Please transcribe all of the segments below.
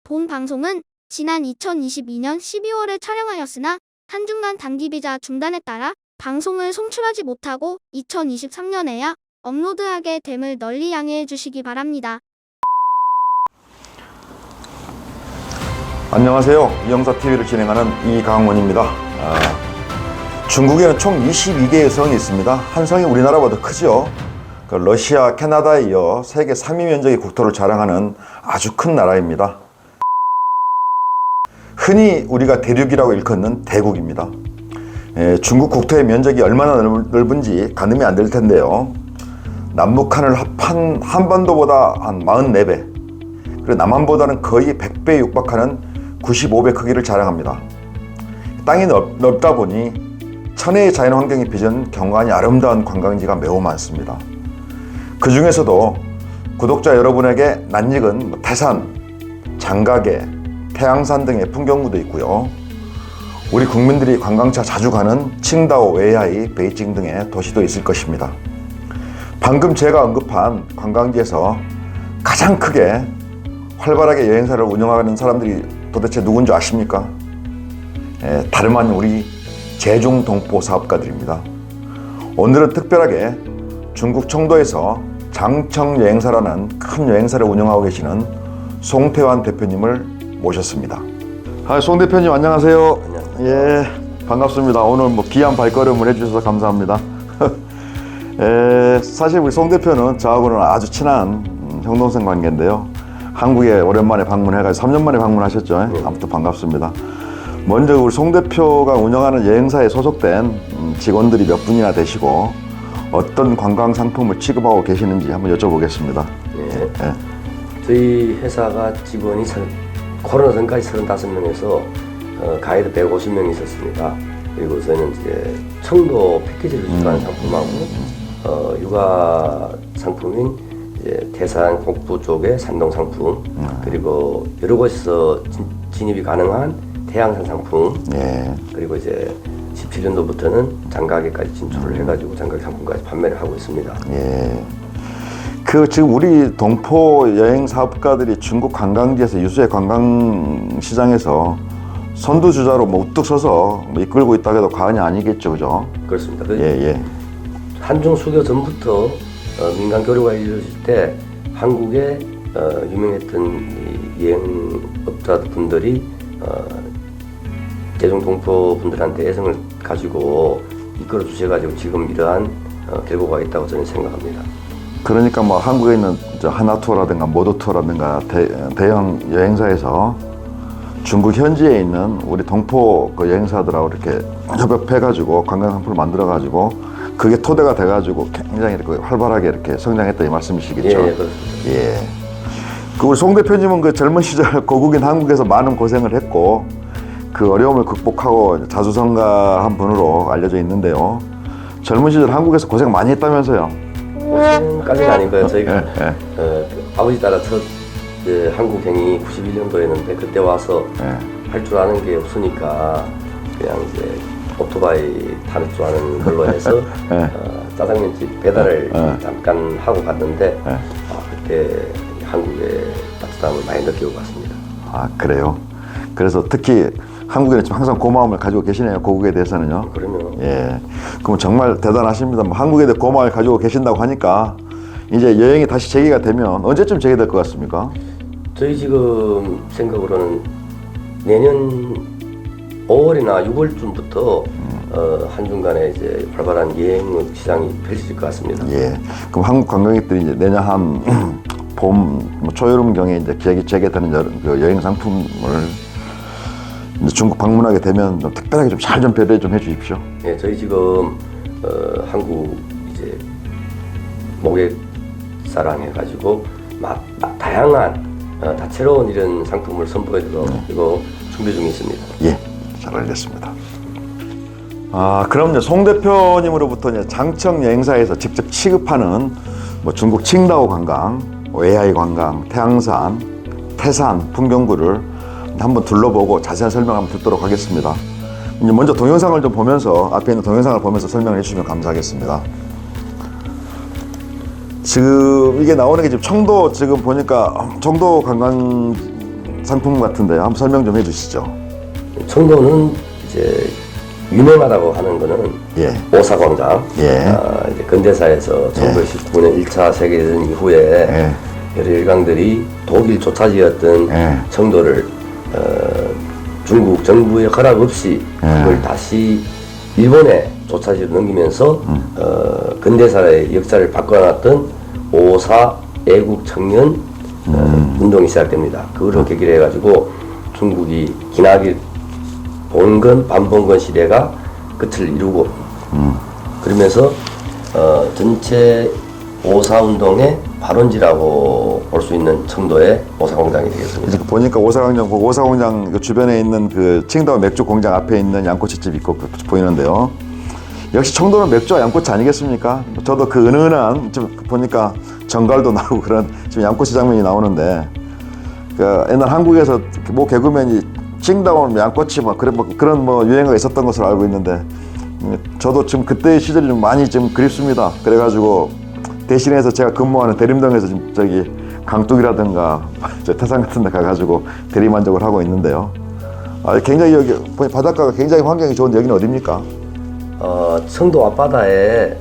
본 방송은 지난 2022년 12월에 촬영하였으나 한중간 단기 비자 중단에 따라 방송을 송출하지 못하고 2023년에야 업로드하게 됨을 널리 양해해 주시기 바랍니다. 안녕하세요. 이영사TV를 진행하는 이강원입니다. 중국에는 총 22개의 성이 있습니다. 한 성이 우리나라보다 크죠. 러시아, 캐나다에 이어 세계 3위 면적의 국토를 자랑하는 아주 큰 나라입니다. 흔히 우리가 대륙이라고 일컫는 대국입니다. 중국 국토의 면적이 얼마나 넓은지 가늠이 안 될 텐데요. 남북한을 합한 한반도보다 한 44배, 그리고 남한보다는 거의 100배에 육박하는 95배 크기를 자랑합니다. 땅이 넓다 보니 천혜의 자연환경이 빚은 경관이 아름다운 관광지가 매우 많습니다. 그 중에서도 구독자 여러분에게 낯익은 태산, 장가계, 태양산 등의 풍경구도 있고요. 우리 국민들이 관광차 자주 가는 칭다오, 웨이하이, 베이징 등의 도시도 있을 것입니다. 방금 제가 언급한 관광지에서 가장 크게 활발하게 여행사를 운영하는 사람들이 도대체 누군지 아십니까? 다름 아닌 우리 제중동포 사업가들입니다. 오늘은 특별하게 중국 청도에서 장청 여행사라는 큰 여행사를 운영하고 계시는 송태환 대표님을 모셨습니다. 송 대표님 안녕하세요. 안녕하세요. 예, 반갑습니다. 오늘 귀한 발걸음을 해주셔서 감사합니다. 사실 우리 송 대표는 저하고는 아주 친한 형동생 관계인데요. 한국에 오랜만에 방문해가지고 3년 만에 방문하셨죠. 네. 아무튼 반갑습니다. 먼저 우리 송 대표가 운영하는 여행사에 소속된 직원들이 몇 분이나 되시고 어떤 관광 상품을 취급하고 계시는지 한번 여쭤보겠습니다. 네. 저희 회사가 직원이 코로나 전까지 35명에서 가이드 150명이 있었습니다. 그리고 저희는 이제 청도 패키지를 주관하는 상품하고 육아 상품인 이제 태산 곡부 쪽의 산동 상품, 그리고 여러 곳에서 진입이 가능한 태양산 상품, 예. 그리고 이제 17년도부터는 장가계까지 진출을 해가지고 장가계 상품까지 판매를 하고 있습니다. 예. 지금 우리 동포 여행 사업가들이 중국 관광지에서 유수의 관광 시장에서 선두주자로 우뚝 서서 이끌고 있다고 해도 과언이 아니겠죠, 그죠? 그렇습니다. 예. 한중 수교 전부터 민간 교류가 이루어질 때 한국의 유명했던 이 여행업자분들이 제중동포 분들한테 애정을 가지고 이끌어 주셔가지고 지금 이러한 결과가 있다고 저는 생각합니다. 그러니까 한국에 있는 하나투어라든가 모도투어라든가 대형 여행사에서 중국 현지에 있는 우리 동포 여행사들하고 이렇게 협업해가지고 관광 상품을 만들어가지고 그게 토대가 돼가지고 굉장히 이렇게 활발하게 이렇게 성장했다 이 말씀이시겠죠? 예, 그렇습니다. 예. 우리 송 대표님은 젊은 시절 고국인 한국에서 많은 고생을 했고 그 어려움을 극복하고 자수성가한 분으로 알려져 있는데요. 젊은 시절 한국에서 고생 많이 했다면서요? 고생까지는 아니고요. 저희가 아버지 따라 첫 한국행이 91년도였는데 그때 와서 할 줄 아는 게 없으니까 그냥 이제 오토바이 탈 줄 아는 걸로 해서 짜장면집 배달을 잠깐 하고 갔는데 그때 한국의 따뜻함을 많이 느끼고 갔습니다. 아, 그래요? 그래서 특히 한국에는 지금 항상 고마움을 가지고 계시네요. 고국에 대해서는요. 그러면 예. 그럼 정말 대단하십니다. 한국에 대해 고마움을 가지고 계신다고 하니까 이제 여행이 다시 재개가 되면 언제쯤 재개될 것 같습니까? 저희 지금 생각으로는 내년 5월이나 6월쯤부터 한중간에 이제 활발한 여행 시장이 펼쳐질 것 같습니다. 예. 그럼 한국 관광객들이 이제 내년 한 봄, 초여름경에 이제 재개되는 여행 상품을 이제 중국 방문하게 되면 좀 특별하게 잘 배려해 주십시오. 예, 저희 지금 한국 이제 모객사랑 해가지고 다양한 다채로운 이런 상품을 선보여드리고 준비 중에 있습니다. 예, 잘 알겠습니다. 그럼 이제 송 대표님으로부터 이제 장청 여행사에서 직접 취급하는 중국 칭다오 관광, 웨이하이 관광, 태양산, 태산 풍경구를 한번 둘러보고 자세한 설명 한번 듣도록 하겠습니다. 이제 먼저 동영상을 좀 보면서 앞에 있는 동영상을 보면서 설명을 해주시면 감사하겠습니다. 지금 이게 나오는 게 지금 청도 지금 보니까 청도 관광 상품 같은데요. 한번 설명 좀 해주시죠. 청도는 이제 유명하다고 하는 거는 예. 오사광장. 예. 이제 근대사에서 1919년 1차 세계대전 이후에 예. 여러 일강들이 독일 조차지였던 예. 청도를 중국 정부의 허락 없이 예. 그걸 다시 일본에 조차지로 넘기면서 근대사의 역사를 바꿔놨던 오사 애국 청년 운동이 시작됩니다. 그거를 계기로 해가지고 중국이 기나긴 봉건 반봉건 시대가 끝을 이루고 그러면서 전체 오사 운동의 발원지라고 볼 수 있는 청도의 오사공장이 되겠습니다. 이제 보니까 오사공장 그 주변에 있는 그 칭다오 맥주 공장 앞에 있는 양꼬치집 있고 보이는데요. 역시 청도는 맥주와 양꼬치 아니겠습니까? 저도 그 은은한 좀 보니까 정갈도 나오고 그런 지금 양꼬치 장면이 나오는데 그 옛날 한국에서 뭐 개그맨이 칭다오 양꼬치 뭐 그런 유행어가 있었던 것으로 알고 있는데 저도 지금 그때의 시절이 좀 많이 좀 그립습니다. 그래가지고 대신해서 제가 근무하는 대림동에서 지금 저기 강둑이라든가 태산 같은 데 가가지고 대리만족을 하고 있는데요. 굉장히 여기 바닷가가 굉장히 환경이 좋은데 여기는 어디입니까? 청도 앞바다에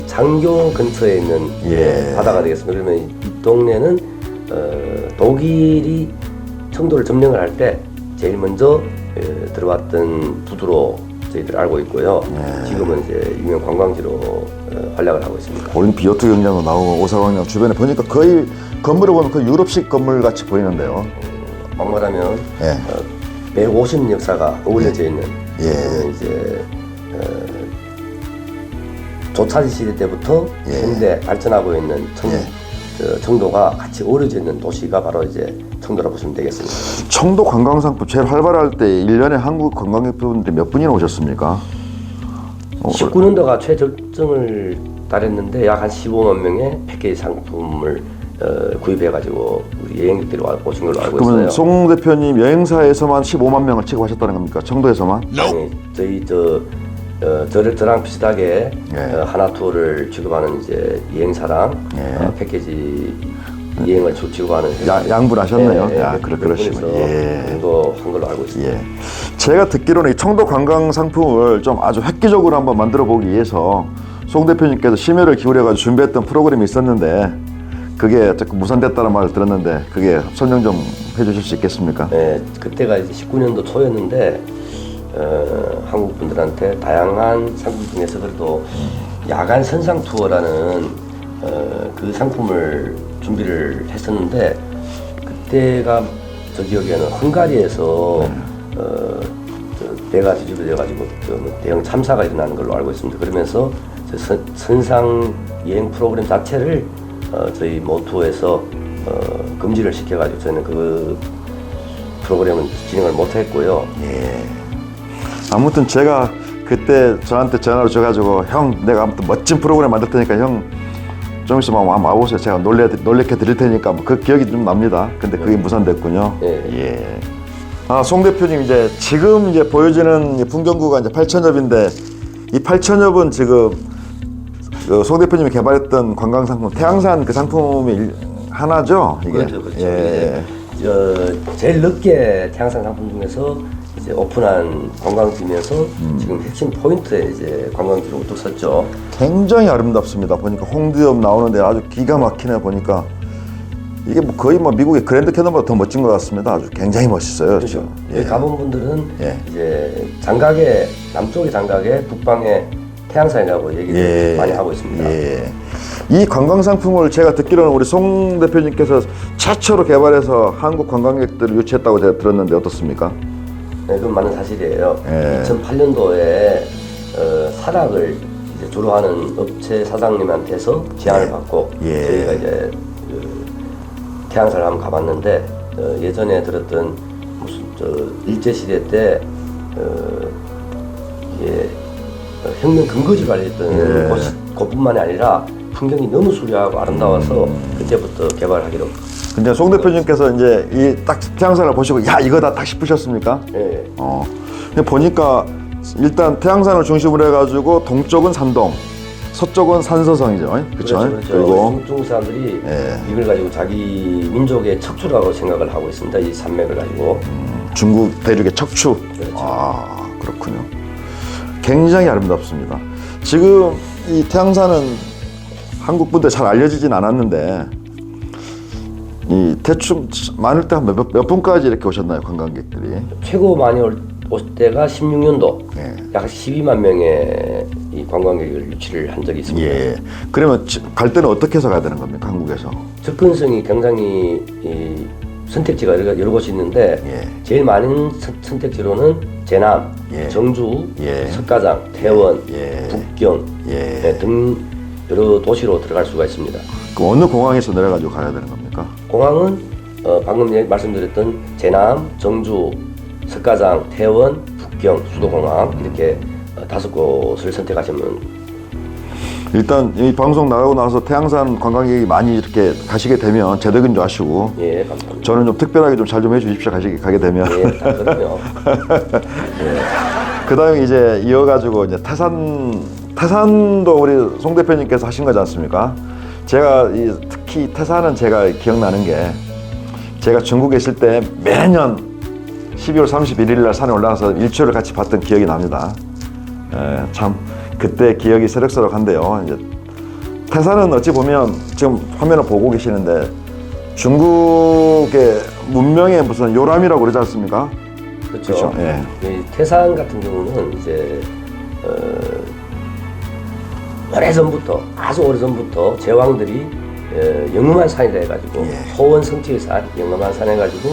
장교 근처에 있는 예. 바다가 되겠습니다. 그러면 이 동네는 독일이 청도를 점령을 할 때 제일 먼저 들어왔던 부두로 저희들 알고 있고요. 예. 지금은 이제 유명 관광지로 활약을 하고 있습니다. 올림픽 요트 경장도 나오고 오사광장 주변에 보니까 거의 건물을 보면 그 유럽식 건물 같이 보이는데요. 막말하면 예. 150년 역사가 어우러져 있는 예. 이제 조차지 시대 때부터 예. 현대 발전하고 있는 예. 청도가 같이 어우러져 있는 도시가 바로 이제 청도라 보시면 되겠습니다. 청도 관광상품 제일 활발할 때 1년에 한국 관광객분들이 몇 분이나 오셨습니까? 19년도가 최절정을 달했는데 약 한 15만 명의 패키지 상품을 구입해가지고 우리 여행객들이 오신 걸로 알고 그러면 있어요. 송 대표님 여행사에서만 15만 명을 취급하셨다는 겁니까? 청도에서만? 아니, 저희 저랑 비슷하게 예. 하나 투어를 취급하는 이제 여행사랑 예. 패키지 여행을 취급하는 양분하셨네요. 예, 야, 그러시면 예. 정도 한 걸로 알고 있습니다. 예. 제가 듣기로는 이 청도 관광 상품을 좀 아주 획기적으로 한번 만들어 보기 위해서 송 대표님께서 심혈을 기울여가지고 준비했던 프로그램이 있었는데 그게 자꾸 무산됐다는 말을 들었는데 그게 설명 좀 해주실 수 있겠습니까? 네, 그때가 이제 19년도 초였는데 한국 분들한테 다양한 상품 중에서 그래도 야간 선상 투어라는 그 상품을 준비를 했었는데 그때가 저 기억에는 헝가리에서 배가 뒤집어져가지고 대형 참사가 일어나는 걸로 알고 있습니다. 그러면서 선상 여행 프로그램 자체를 저희 모토에서 금지를 시켜가지고 저희는 그 프로그램은 진행을 못했고요. 예. 아무튼 제가 그때 저한테 전화를 줘가지고 형 내가 아무튼 멋진 프로그램 만들 테니까 형 좀 있으면 한번 와보세요. 제가 놀래켜 드릴 테니까 그 기억이 좀 납니다. 근데 그게 무산됐군요. 예. 예. 송 대표님 이제 지금 이제 보여지는 풍경구가 이제 8,000엽인데 이 8,000엽은 지금 송 대표님이 개발했던 관광 상품 태양산 그 상품이 하나죠. 이게. 그렇죠. 예. 제일 늦게 태양산 상품 중에서 이제 오픈한 관광지면서 지금 핵심 포인트에 이제 관광지로 우뚝 섰죠. 굉장히 아름답습니다. 보니까 홍두엽 나오는데 아주 기가 막히네 보니까 이게 뭐 거의 뭐 미국의 그랜드 캐년보다 더 멋진 것 같습니다. 아주 굉장히 멋있어요. 그렇죠. 예. 여기 가본 분들은 예. 이제 장각의 남쪽의 장각의 북방의 태양산이라고 얘기를 예. 많이 하고 있습니다. 예. 이 관광 상품을 제가 듣기로는 우리 송 대표님께서 최초로 개발해서 한국 관광객들을 유치했다고 제가 들었는데 어떻습니까? 네, 그건 맞는 사실이에요. 예. 2008년도에 산악을 이제 주로 하는 업체 사장님한테서 제안을 받고 예. 저희가 이제 태양산을 한번 가봤는데 예전에 들었던 무슨 일제 시대 때 이게 혁명 근거지로 알려졌던 곳뿐만이 아니라 풍경이 너무 수려하고 아름다워서 그때부터 개발하기로. 근데 송 대표님께서 이제 이 딱 태양산을 보시고 야 이거다 딱 싶으셨습니까? 예. 근데 보니까 일단 태양산을 중심으로 해가지고 동쪽은 산동, 서쪽은 산서성이죠. 그렇죠? 그렇죠. 그리고 중국 사람들이 예. 이걸 가지고 자기 민족의 척추라고 생각을 하고 있습니다. 이 산맥을 가지고. 중국 대륙의 척추. 그렇죠. 아, 그렇군요. 굉장히 아름답습니다. 지금 이 태양산은 한국 분들 잘 알려지진 않았는데 이 대충 많을 때 한 몇 분까지 이렇게 오셨나요, 관광객들이? 최고 많이 올 때가 16년도 예. 약 12만 명의 이 관광객을 유치를 한 적이 있습니다. 예. 그러면 갈 때는 어떻게 해서 가야 되는 겁니까, 한국에서? 접근성이 굉장히 선택지가 여러 곳이 있는데 예. 제일 많은 선택지로는 제남, 예. 정주, 예. 석가장, 태원, 예. 북경 예. 등 여러 도시로 들어갈 수가 있습니다. 그럼 어느 공항에서 내려가지고 가야 되는 겁니까? 공항은 방금 말씀드렸던 제남, 정주, 석가장, 태원, 북경, 수도공항 이렇게 5곳을 선택하시면 일단 이 방송 나가고 나서 태양산 관광객이 많이 이렇게 가시게 되면 제덕인 줄 아시고 예, 감사합니다. 저는 좀 특별하게 좀 잘 좀 해주십시오. 가게 되면. 예, 그럼요. 그 다음에 이제 이어가지고 이제 태산도 우리 송 대표님께서 하신 거지 않습니까? 제가 특히 태산은 제가 기억나는 게 제가 중국에 있을 때 매년 12월 31일 날 산에 올라가서 일출을 같이 봤던 기억이 납니다. 참 그때 기억이 새록새록한데요. 이제 태산은 어찌 보면 지금 화면을 보고 계시는데 중국의 문명의 무슨 요람이라고 그러지 않습니까? 그렇죠. 그렇죠. 예. 이 태산 같은 경우는 이제 오래전부터 아주 오래전부터 제왕들이 영험한 산이라 해가지고 예. 소원 성취의 산, 영험한 산 해가지고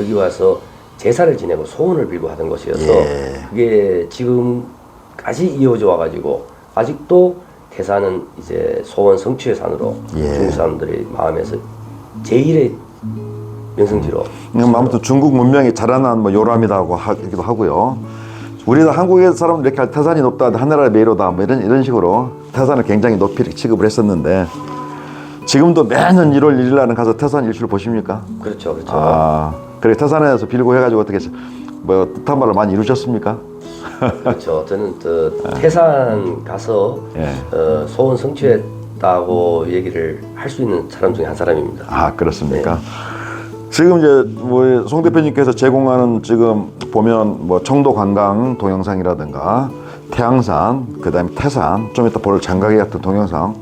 여기 와서 제사를 지내고 소원을 빌고 하던 곳이어서 예. 그게 지금까지 이어져 와가지고 아직도 태산은 이제 소원 성취의 산으로 예. 중국 사람들의 마음에서 제1의 명성지로. 아무튼 중국 문명이 자라난 뭐 요람이라고 하기도 하고요. 우리는 한국의 사람들 이렇게 태산이 높다, 하늘아래 메이로다, 뭐 이런 식으로 태산을 굉장히 높이 취급을 했었는데 지금도 매년 1월 1일 날은 가서 태산 일출 보십니까? 그렇죠, 그렇죠. 아, 그래 태산에서 빌고 해가지고 어떻게 뭐 뜻한 바를 많이 이루셨습니까? 그렇죠. 저는 태산 가서 예. 소원 성취했다고 얘기를 할 수 있는 사람 중에 한 사람입니다. 아, 그렇습니까? 지금 이제 뭐 송 대표님께서 제공하는 지금 보면 뭐 청도 관광 동영상이라든가 태양산, 그다음에 태산, 좀 이따 볼 장가게 같은 동영상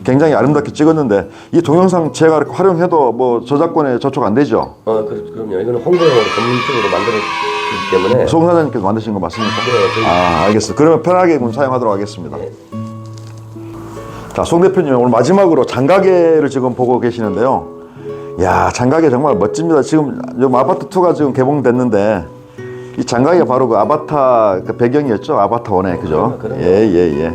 굉장히 아름답게 찍었는데 이 동영상 제가 이렇게 활용해도 뭐 저작권에 저촉 안 되죠? 그럼요. 이거는 홍보용으로 전문적으로 만들었기 때문에. 송 사장님께서 만드신 거 맞습니까? 네, 아, 알겠어요. 그러면 편하게 그럼 사용하도록 하겠습니다. 네. 자, 송 대표님 오늘 마지막으로 장가게를 지금 보고 계시는데요. 야, 장가게 정말 멋집니다. 지금 요 아바타 2가 지금 개봉됐는데 이 장가게 바로 그 아바타 그 배경이었죠? 아바타 1에 그죠? 그럼요. 예.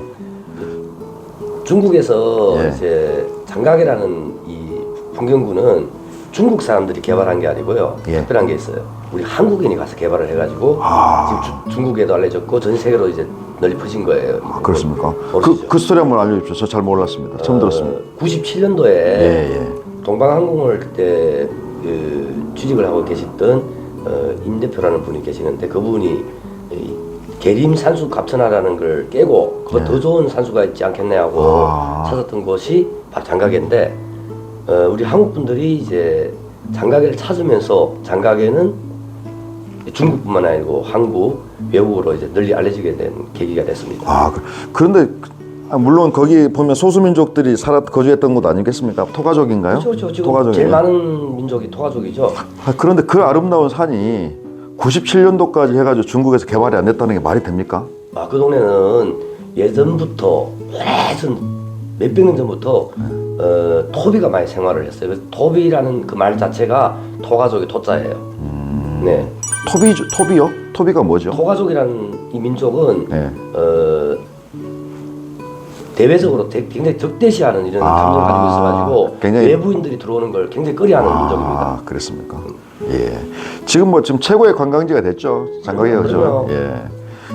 중국에서 예. 이제 장가게라는 이 풍경구는 중국 사람들이 개발한 게 아니고요. 예. 특별한 게 있어요. 우리 한국인이 가서 개발을 해가지고 지금 중국에도 알려졌고 전 세계로 이제 널리 퍼진 거예요. 아, 그렇습니까? 모르시죠? 그 스토리 한번 알려주십시오. 저 잘 몰랐습니다. 처음 들었습니다. 97년도에 예. 동방항공을 그때 취직을 하고 계셨던 임 대표라는 분이 계시는데 그분이 이 계림 산수 갑천하라는 걸 깨고 그거 더 좋은 산수가 있지 않겠냐 하고 찾았던 곳이 바로 장가게인데 우리 한국 분들이 이제 장가게를 찾으면서 장가게는 중국뿐만 아니고 한국, 외국으로 이제 널리 알려지게 된 계기가 됐습니다. 아, 그런데 물론 거기 보면 소수민족들이 거주했던 곳 아니겠습니까? 토가족인가요? 그렇죠. 지금 토가족이에요. 제일 많은 민족이 토가족이죠. 아, 그런데 그 아름다운 산이 97년도까지 해가지고 중국에서 개발이 안 됐다는 게 말이 됩니까? 그 동네는 예전부터 오래전 몇백 년 전부터 토비가 많이 생활을 했어요. 그래서 토비라는 그 말 자체가 토가족의 토자예요. 네. 토비요? 토비가 뭐죠? 토가족이라는 이 민족은 네. 대외적으로 굉장히 적대시하는 이런 감정을 가지고 있어가지고 굉장히- 외부인들이 들어오는 걸 굉장히 꺼려하는 민족입니다. 아, 그렇습니까? 예. 지금 최고의 관광지가 됐죠. 장가게가 그죠? 그럼요. 예.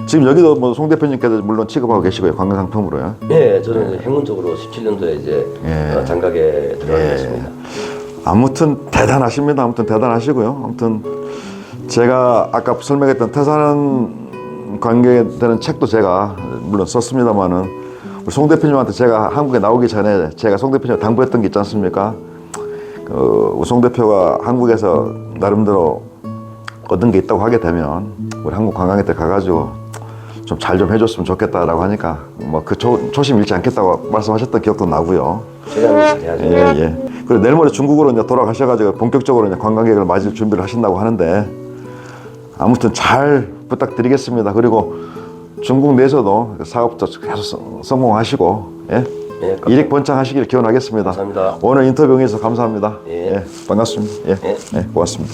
지금 여기도 뭐 송 대표님께서 물론 취급하고 계시고요. 관광 상품으로요. 네, 저는 행운적으로 17년도에 이제 예. 장가게 들어가게 됐습니다. 아무튼 대단하십니다. 아무튼 대단하시고요. 아무튼 제가 아까 설명했던 태산 관계에 대한 책도 제가 물론 썼습니다만은 송 대표님한테 제가 한국에 나오기 전에 제가 송 대표님 당부했던 게 있지 않습니까? 송 대표가 한국에서 나름대로 얻은 게 있다고 하게 되면 우리 한국 관광회 때 가가지고 좀 잘 좀 해줬으면 좋겠다라고 하니까 뭐 그 초심 잃지 않겠다고 말씀하셨던 기억도 나고요. 최대한 해야죠. 예. 그리고 내일 모레 중국으로 이제 돌아가셔가지고 본격적으로 이제 관광객을 맞을 준비를 하신다고 하는데 아무튼 잘 부탁드리겠습니다. 그리고 중국 내에서도 사업도 계속 성공하시고 예? 예, 일익번창하시길 기원하겠습니다. 감사합니다. 오늘 인터뷰 응해주셔서 감사합니다. 예. 반갑습니다. 예, 고맙습니다.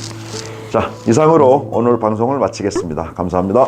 자, 이상으로 오늘 방송을 마치겠습니다. 감사합니다.